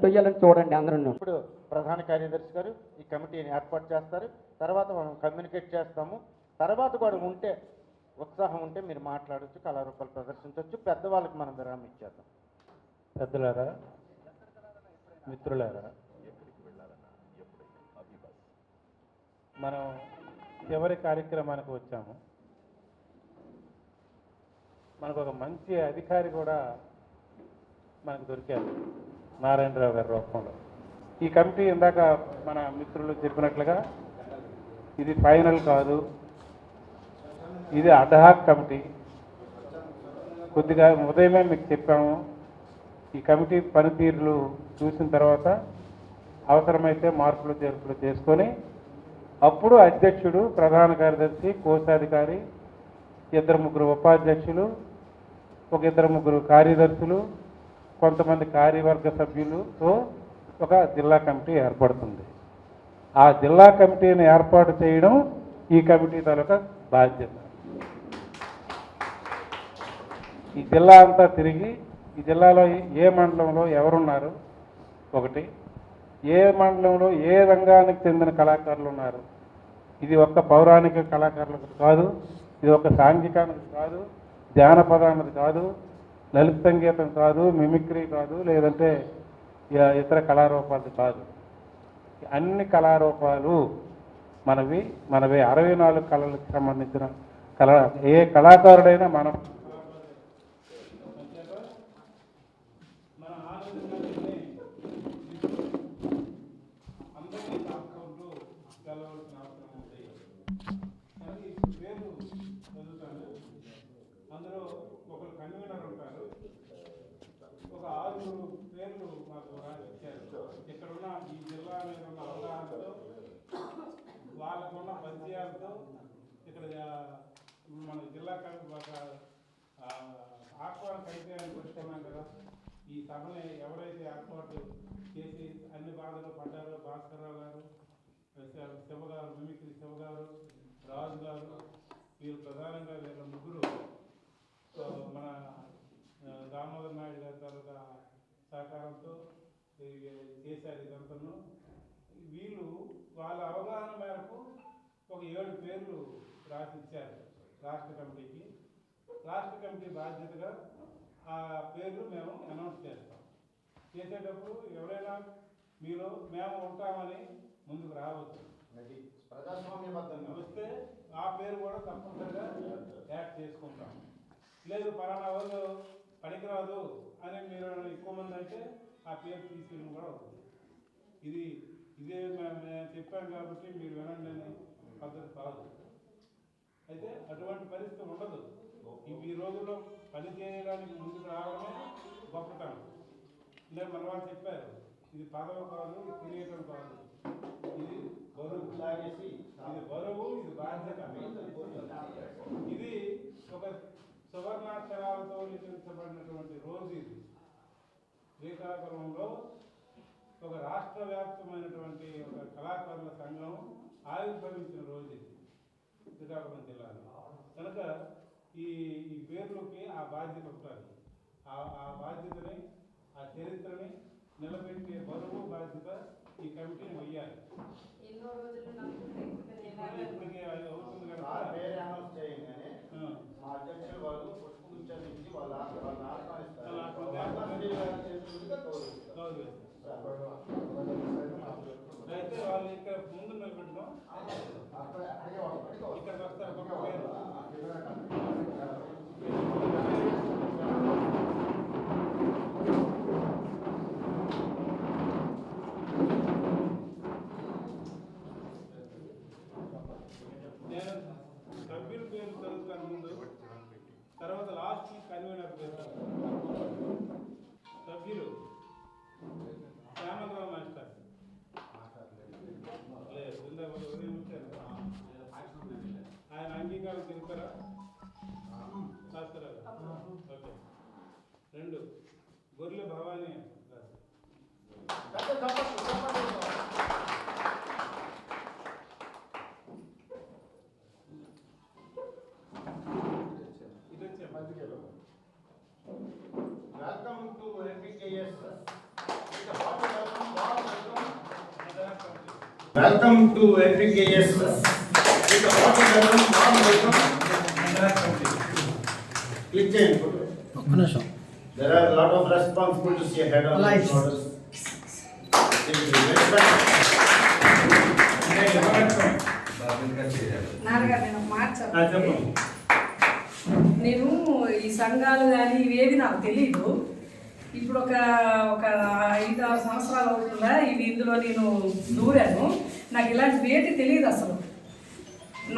తొయ్యాలని చూడండి అందరూ. ఇప్పుడు ప్రధాన కార్యదర్శి గారు ఈ కమిటీని ఏర్పాటు చేస్తారు. తర్వాత మనం కమ్యూనికేట్ చేస్తాము. తర్వాత కూడా ఉంటే ఉత్సాహం ఉంటే మీరు మాట్లాడచ్చు, కళారూపాలు ప్రదర్శించవచ్చు. పెద్దవాళ్ళకి మనం విరామం ఇచ్చేద్దాం. పెద్దలారా, మిత్రులారా, మనం చివరి కార్యక్రమానికి వచ్చాము. మనకు ఒక మంచి అధికారి కూడా మనకు దొరికారు, నారాయణరావు గారి రూపంలో. ఈ కమిటీ ఇందాక మన మిత్రులు చెప్పినట్లుగా ఇది ఫైనల్ కాదు, ఇది అడ్హాక్ కమిటీ. కొద్దిగా ఉదయమే మీకు చెప్పాము, ఈ కమిటీ పనితీరులు చూసిన తర్వాత అవసరమైతే మార్పులు చేర్పులు చేసుకొని అప్పుడు అధ్యక్షుడు, ప్రధాన కార్యదర్శి, కోశాధికారి, 2-3 ఉపాధ్యక్షులు, ఒక 2-3 కార్యదర్శులు, కొంతమంది కార్యవర్గ సభ్యులతో ఒక జిల్లా కమిటీ ఏర్పడుతుంది. ఆ జిల్లా కమిటీని ఏర్పాటు చేయడం ఈ కమిటీ తాలూకా బాధ్యత. ఈ జిల్లా అంతా తిరిగి ఈ జిల్లాలో ఏ మండలంలో ఎవరున్నారు, ఒకటి ఏ మండలంలో ఏ రంగానికి చెందిన కళాకారులు ఉన్నారు. ఇది ఒక్క పౌరాణిక కళాకారులకు కాదు, ఇది ఒక సాంఘికానికి కాదు, జానపదానికి కాదు, లలిత సంగీతం కాదు, మిమిక్రీ కాదు, లేదంటే ఇతర కళారూపాలు కాదు. అన్ని కళారూపాలు మనవి 64 కళలకు సంబంధించిన ఏ కళాకారుడైనా మనం అందులో ఒకరు కన్వీనర్ ఉంటారు. ఒక 6 పేర్లు మాకు ఇచ్చారు. ఇక్కడున్న ఈ జిల్లా మీద ఉన్న అవగాహనతో, వాళ్ళకున్న పరిచయాలతో, ఇక్కడ మన జిల్లా ఒక ఆహ్వాన కైతేయాన్ని పెట్టుకున్నాం కదా. ఈ సభని ఎవరైతే ఏర్పాటు చేసి అన్ని బాధలు పడ్డారో భాస్కర్రావు గారు, శివ గారు, మిమిక్రీ శివ గారు, రాజు గారు, వీరు ప్రధానంగా వీళ్ళ ముగ్గురు మన దామోదర్ నాయుడు గారి తాలూకా సహకారంతో చేశారు ఇదంతను. వీళ్ళు వాళ్ళ అవగాహన మేరకు ఒక 7 పేర్లు రాసిచ్చారు రాష్ట్ర కమిటీకి. రాష్ట్ర కమిటీ బాధ్యతగా ఆ పేర్లు మేము అనౌన్స్ చేస్తాం. చేసేటప్పుడు ఎవరైనా మీరు మేము ఉంటామని ముందుకు రావచ్చు. ప్రజాస్వామ్యబద్ధంగా వస్తే ఆ పేరు కూడా తప్పనిసరిగా యాడ్ చేసుకుంటాం. లేదు పలానా వాళ్ళు పనికిరాదు అని మీరు ఎక్కువ మంది అంటే ఆ పేరు తీసేయడం కూడా అవుతుంది. ఇదే మేము చెప్పాం కాబట్టి మీరు వినండి అని పద్ధతి కాదు. అయితే అటువంటి పరిస్థితి ఉండదు. ఈ రోజుల్లో పని చేయడానికి ముందుకు రావడమే గొప్పతనం. నేను మన వాళ్ళు చెప్పారు, ఇది పదవి కాదు, ఇది తినేయడం కాదు, ఇది బరువు, ఇది బరువు, ఇది బాధ్యత. ఇది ఒక సువర్ణాక్షరాలతో లిఖించబడినటువంటి రోజు. ఇది శ్రీకాకుళంలో ఒక రాష్ట్ర వ్యాప్తమైనటువంటి ఒక కళాకారుల సంఘం ఆవిర్భవించిన రోజు ఇది శ్రీకాకుళం జిల్లాలో. కనుక ఈ పేర్లకి ఆ బాధ్యత ఉంటుంది. ఆ బాధ్యతని, ఆ చరిత్రని నిలబెట్టే బరువు బాధ్యత ఈ కమిటీని వెయ్యాలి. ఇప్పటికే అవుతుంది కనుక అయితే వాళ్ళు ఇక్కడ ముందు నిలబెడతాం. ఇక్కడికి వస్తారు ఒక పేరు. నేను సభ్యుల పేరు చదువుతాను ముందు, తర్వాత లాస్ట్ కన్వీనర్ పేరు. సభ్యులు శ్యామరావు మాస్టర్ ఆయన అంగీకారం తెలుస్తారా? శాస్త్రాలు ఓకే. 2 గొర్రెల Bhavani Welcome to FPKS. With a hot welcome, warm welcome. Click chain. There are a lot of responsibilities ahead of our shoulders. నేను ఈ సంఘాలు కానీ ఇవేవి నాకు తెలీదు. ఇప్పుడు ఒక 5-6 సంవత్సరాలు అవుతుందా ఇందులో నేను దూరాను. నాకు ఇలాంటి వేటి తెలియదు అసలు.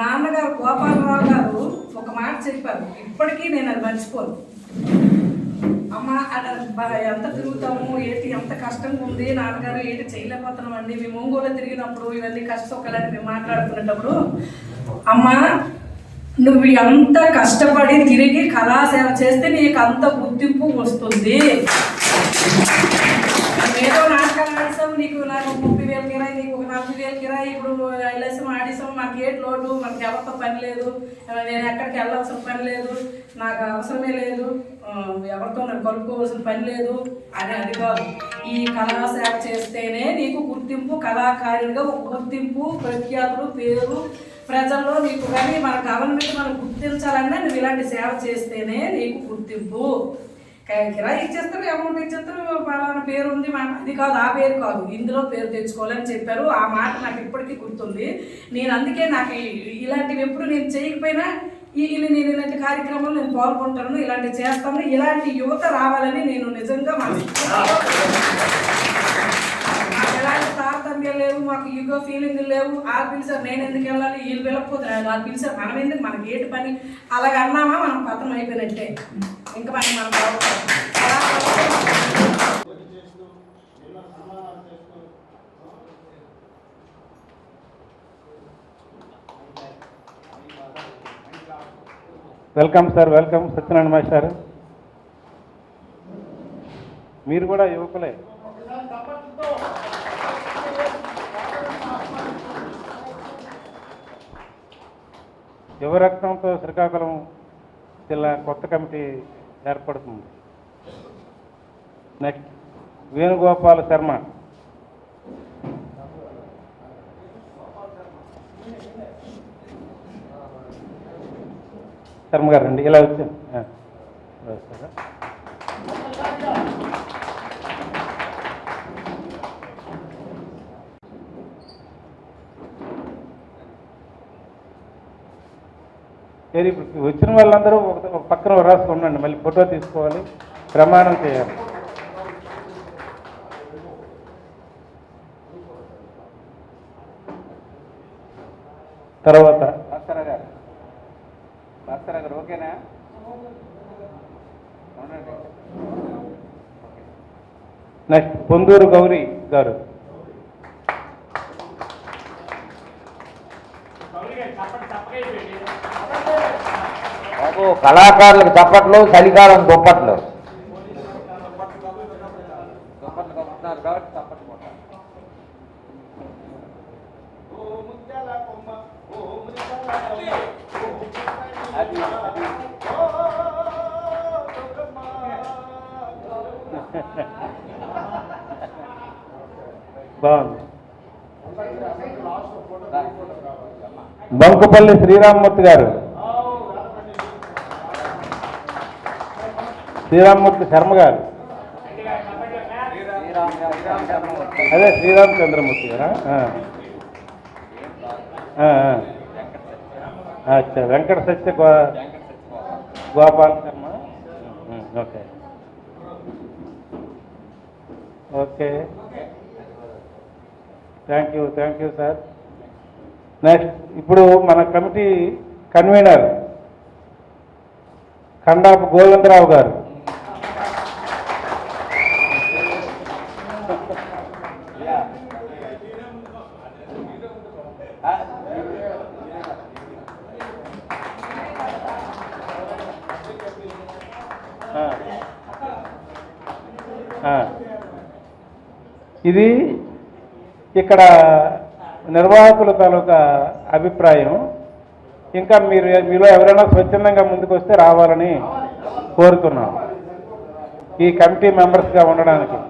నాన్నగారు గోపాలరావు గారు ఒక మాట చెప్పారు, ఇప్పటికీ నేను అది మర్చిపోను. అమ్మ ఎంత తిరుగుతాము, ఏంటి ఎంత కష్టంగా ఉంది, నాన్నగారు ఏంటి చేయలేకపోతున్నామండి. మేము ఒంగోలు తిరిగినప్పుడు ఇవన్నీ కష్టసుఖాలని మేము మాట్లాడుకునేటప్పుడు, అమ్మ నువ్వు ఎంత కష్టపడి తిరిగి కళాసేవ చేస్తే నీకు అంత గుర్తింపు వస్తుంది. ఏదో నాటకాలు ఆడిసాం, నాకు 30,000 కిరాయి, నీకు ఒక 40,000 కిరాయి. ఇప్పుడు వెళ్ళేసాం, ఆడిసాం, మాకు ఏటి లోటు, మనకి ఎవరితో పని లేదు, నేను ఎక్కడికి వెళ్ళాల్సిన పని లేదు, నాకు అవసరమే లేదు, ఎవరితో నాకు కలుపుకోవాల్సిన పని లేదు అని అది కాదు. ఈ కళాసేవ చేస్తేనే నీకు గుర్తింపు, కళాకారుడిగా ఒక గుర్తింపు, ప్రఖ్యాతులు, పేరు ప్రజల్లో నీకు కానీ మన గవర్నమెంట్ మనం గుర్తించాలన్నా నువ్వు ఇలాంటి సేవ చేస్తేనే నీకు గుర్తింపు. కిరాయి ఇచ్చేస్తారు, అమౌంట్ ఇచ్చేస్తారు, పలానా పేరు ఉంది అది కాదు, ఆ పేరు కాదు, ఇందులో పేరు తెచ్చుకోవాలని చెప్పారు. ఆ మాట నాకు ఇప్పటికీ గుర్తుంది. నేను అందుకే నాకు ఇలాంటివి ఎప్పుడు నేను చేయకపోయినా నేను ఇలాంటి కార్యక్రమాలు నేను పాల్గొంటాను, ఇలాంటివి చేస్తాను. ఇలాంటి యువత రావాలని నేను నిజంగా మాకు ఎలాంటి తారతమ్యం లేవు, మాకు యుగో ఫీలింగ్ లేవు. వాళ్ళు పిలిచారు నేను ఎందుకు వెళ్ళాలి, వీళ్ళు వెళ్ళకపోతే వాళ్ళు పిలిచారు మనం ఎందుకు, మనకి ఏంటి పని, అలాగ అన్నామా మనం పతనం అయిపోయినట్టే. ఇంకా మనం welcome sir, welcome Satyanarayana master. మీరు కూడా యువకులే. యువరత్నంతో శ్రీకాకుళం జిల్లా కొత్త కమిటీ ఏర్పడుతుంది. నెక్స్ట్ వేణుగోపాల శర్మ. శర్మ గారు రండి, ఇలా వచ్చాను. ఇప్పుడు వచ్చిన వాళ్ళందరూ ఒక పక్కన రాసుకు ఉండండి, మళ్ళీ ఫోటో తీసుకోవాలి, ప్రమాణం చేయాలి. తర్వాత ఓకేనా? నెక్స్ట్ పొందూరు గౌరీ గారు. బాబు కళాకారులకు చప్పట్లు, చలికాలం దుప్పట్లు. బాగుంది. బంకుపల్లి శ్రీరామ్మూర్తి గారు. శ్రీరామ్మూర్తి శర్మ గారు. అదే శ్రీరామచంద్రమూర్తి గారా? అచ్చా, Venkata Satya Gopal Sharma. Okay okay, thank you sir. Next ఇప్పుడు మన కమిటీ కన్వీనర్ ఖండాపు గోవిందరావు గారు. ఇది ఇక్కడ నిర్వాహకుల తాలూకా అభిప్రాయం. ఇంకా మీలో ఎవరైనా స్వచ్ఛందంగా ముందుకు వస్తే రావాలని కోరుతున్నాం ఈ కమిటీ మెంబర్స్గా ఉండడానికి.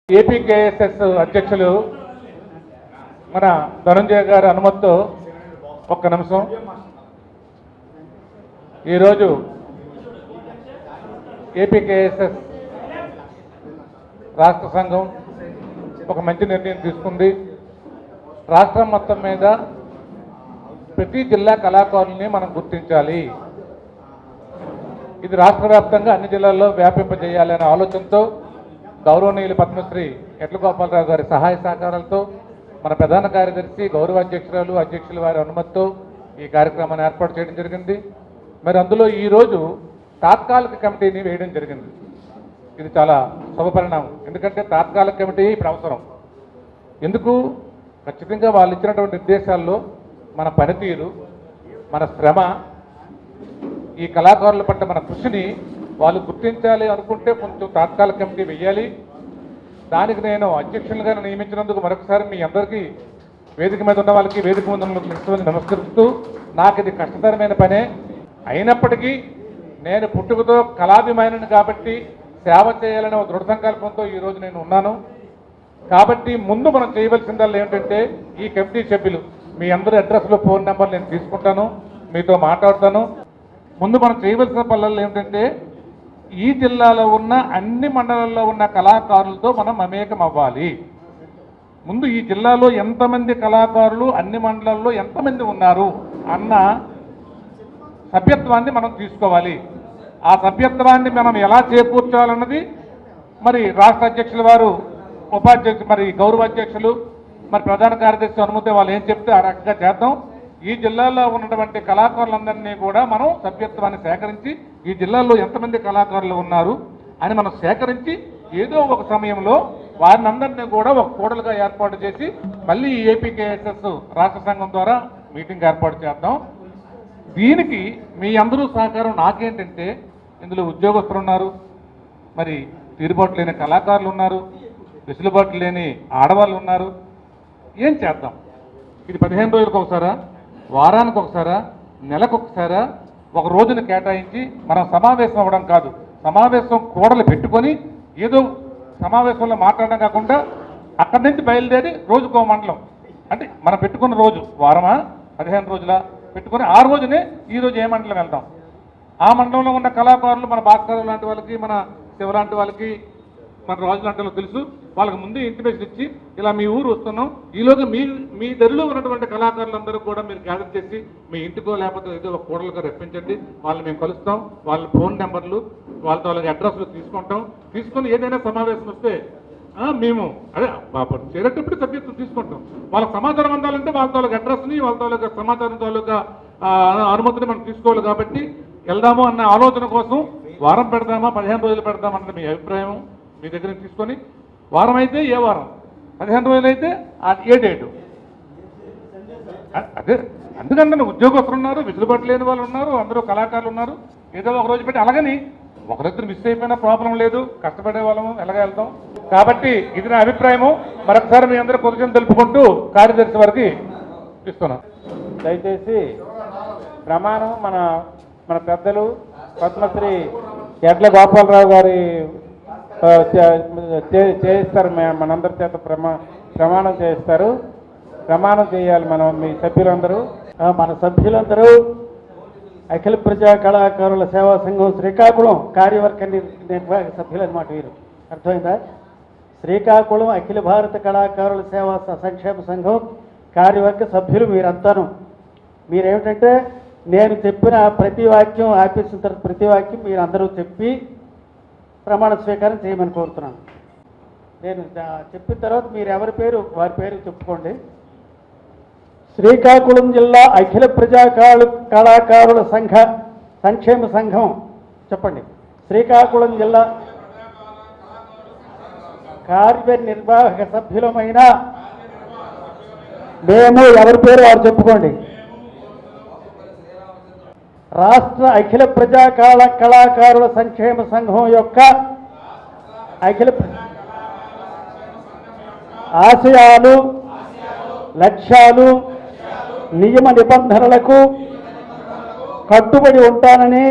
ఏపీకేఎస్ఎస్ అధ్యక్షులు మన ధనంజయ్ గారి అనుమతితో ఒక్క నిమిషం. ఈరోజు ఏపీకేఎస్ఎస్ రాష్ట్ర సంఘం ఒక మంచి నిర్ణయం తీసుకుంది. రాష్ట్రం మొత్తం మీద ప్రతి జిల్లా కళాకారుల్ని మనం గుర్తించాలి. ఇది రాష్ట్ర వ్యాప్తంగా అన్ని జిల్లాల్లో వ్యాపింపజేయాలనే ఆలోచనతో గౌరవనీయులు పద్మశ్రీ ఎట్ల గోపాలరావు గారి సహాయ సహకారాలతో మన ప్రధాన కార్యదర్శి గౌరవ అధ్యక్షుల వారి అనుమతితో ఈ కార్యక్రమాన్ని ఏర్పాటు చేయడం జరిగింది. మరి అందులో ఈరోజు తాత్కాలిక కమిటీని వేయడం జరిగింది. ఇది చాలా శుభపరిణామం. ఎందుకంటే తాత్కాలిక కమిటీ ఇప్పుడు అవసరం. ఎందుకు? ఖచ్చితంగా వాళ్ళు ఇచ్చినటువంటి నిర్దేశాల్లో మన పనితీరు, మన శ్రమ, ఈ కళాకారుల పట్ల మన కృషిని వాళ్ళు గుర్తించాలి అనుకుంటే కొంచెం తాత్కాలిక కమిటీ వెయ్యాలి. దానికి నేను అధ్యక్షులుగా నియమించినందుకు మరొకసారి మీ అందరికీ వేదిక మీద ఉన్న వాళ్ళకి వేదిక ముందు నమస్కరిస్తూ, నాకు ఇది కష్టతరమైన పనే అయినప్పటికీ నేను పుట్టుకతో కళాభిమానిని కాబట్టి సేవ చేయాలనే ఒక దృఢ సంకల్పంతో ఈరోజు నేను ఉన్నాను. కాబట్టి ముందు మనం చేయవలసిందల్లా ఏమిటంటే ఈ కమిటీ సభ్యులు మీ అందరి అడ్రస్లో ఫోన్ నెంబర్ నేను తీసుకుంటాను, మీతో మాట్లాడతాను. ముందు మనం చేయవలసిన పనులు ఏమిటంటే ఈ జిల్లాలో ఉన్న అన్ని మండలాల్లో ఉన్న కళాకారులతో మనం మమేకం అవ్వాలి. ముందు ఈ జిల్లాలో ఎంతమంది కళాకారులు అన్ని మండలాల్లో ఎంతమంది ఉన్నారు అన్న సభ్యత్వాన్ని మనం తీసుకోవాలి. ఆ సభ్యత్వాన్ని మనం ఎలా చేకూర్చాలన్నది మరి రాష్ట్ర అధ్యక్షుల వారు, ఉపాధ్యక్షులు, మరి గౌరవ అధ్యక్షులు, మరి ప్రధాన కార్యదర్శి అనుమతి వాళ్ళు ఏం చెప్తే ఆ రకంగా చేద్దాం. ఈ జిల్లాలో ఉన్నటువంటి కళాకారులందరినీ కూడా మనం సభ్యత్వాన్ని సేకరించి ఈ జిల్లాలో ఎంతమంది కళాకారులు ఉన్నారు అని మనం సేకరించి ఏదో ఒక సమయంలో వారిని అందరినీ కూడా ఒక కూడలుగా ఏర్పాటు చేసి మళ్ళీ ఈ ఏపీకేఎస్ఎస్ రాష్ట్ర సంఘం ద్వారా మీటింగ్ ఏర్పాటు చేద్దాం. దీనికి మీ అందరూ సహకారం. నాకేంటంటే ఇందులో ఉద్యోగస్తులు ఉన్నారు, మరి తీరుబాటు లేని కళాకారులు ఉన్నారు, వెసులుబాటు లేని ఆడవాళ్ళు ఉన్నారు. ఏం చేద్దాం? ఇది 15 రోజులకు ఒకసారా, వారానికి ఒకసారా, నెలకు ఒకసారా, ఒక రోజును కేటాయించి మనం సమావేశం అవ్వడం కాదు, సమావేశం కూడలు పెట్టుకొని ఏదో సమావేశంలో మాట్లాడడం కాకుండా అక్కడి నుంచి బయలుదేరి రోజుకో మండలం, అంటే మనం పెట్టుకున్న రోజు వారమా 15 రోజుల పెట్టుకొని ఆ రోజునే ఈ రోజు ఏ మండలం వెళ్తాం, ఆ మండలంలో ఉన్న కళాకారులు మన భాస్కర్ లాంటి వాళ్ళకి, మన శివ లాంటి వాళ్ళకి, మన రాజు లాంటి వాళ్ళకి తెలుసు. వాళ్ళకి ముందు ఇంటిమేషన్ ఇచ్చి ఇలా మీ ఊరు వస్తున్నాం, ఈలోగా మీ దరిలో ఉన్నటువంటి కళాకారులందరూ కూడా మీరు గ్యాదర్ చేసి మీ ఇంటికో లేకపోతే ఏదో ఒక కూడలుగా రప్పించండి, వాళ్ళని మేము కలుస్తాం, వాళ్ళ ఫోన్ నెంబర్లు, వాళ్ళతో వాళ్ళకి అడ్రస్లు తీసుకొని ఏదైనా సమావేశం వస్తే మేము అదే చేరేటప్పుడు సభ్యత్వం తీసుకుంటాం. వాళ్ళకి సమాచారం అందాలంటే వాళ్ళతో వాళ్ళకి అడ్రస్ని, వాళ్ళతో సమాచారం తాలూకా అనుమతిని మనం తీసుకోవాలి. కాబట్టి వెళ్దాము అన్న ఆలోచన కోసం వారం పెడదామా 15 రోజులు పెడదామా అన్నది మీ అభిప్రాయం మీ దగ్గర తీసుకొని, వారం అయితే ఏ వారం, 15 రోజులు అయితే ఏ డేటు, అదే. అందుకని ఉద్యోగస్తులు ఉన్నారు, వెసులుబాటు లేని వాళ్ళు ఉన్నారు, అందరూ కళాకారులు ఉన్నారు. ఏదో ఒక రోజు పెట్టి అలాగని ఒకరిద్దరు మిస్ అయిపోయినా ప్రాబ్లం లేదు, కష్టపడే వాళ్ళము ఎలాగ వెళ్తాం. కాబట్టి ఇది నా అభిప్రాయము. మరొకసారి మీ అందరూ కృతజ్ఞతలు తెలుపుకుంటూ కార్యదర్శి వారికి ఇస్తున్నాం. దయచేసి ప్రమాణం మన పెద్దలు పద్మశ్రీ ఎడ్ల గోపాలరావు గారి చేయిస్తారు. మనందరి చేత ప్రమాణం చేయిస్తారు. ప్రమాణం చేయాలి మీ సభ్యులందరూ. మన సభ్యులందరూ అఖిల ప్రజా కళాకారుల సేవా సంఘం శ్రీకాకుళం కార్యవర్గ నిర్వాహక సభ్యులు అన్నమాట వీరు. అర్థమైందా? శ్రీకాకుళం అఖిల భారత కళాకారుల సేవా సంక్షేమ సంఘం కార్యవర్గ సభ్యులు మీరంతాను. మీరేమిటంటే నేను చెప్పిన ప్రతి వాక్యం ఆపేసిన తర్వాత ప్రతి వాక్యం మీరు అందరూ చెప్పి ప్రమాణ స్వీకారం చేయమని కోరుతున్నాను. నేను చెప్పిన తర్వాత మీరు ఎవరి పేరు వారి పేరు చెప్పుకోండి. శ్రీకాకుళం జిల్లా అఖిల ప్రజా కళాకారుల సంక్షేమ సంఘం చెప్పండి. శ్రీకాకుళం జిల్లా కార్యనిర్వాహక సభ్యులమైన మేము, ఎవరి పేరు వారు చెప్పుకోండి. రాష్ట్ర అఖిల ప్రజా కళాకారుల సంక్షేమ సంఘం యొక్క అఖిల ఆశయాలు, లక్ష్యాలు, నియమ నిబంధనలకు కట్టుబడి ఉంటానని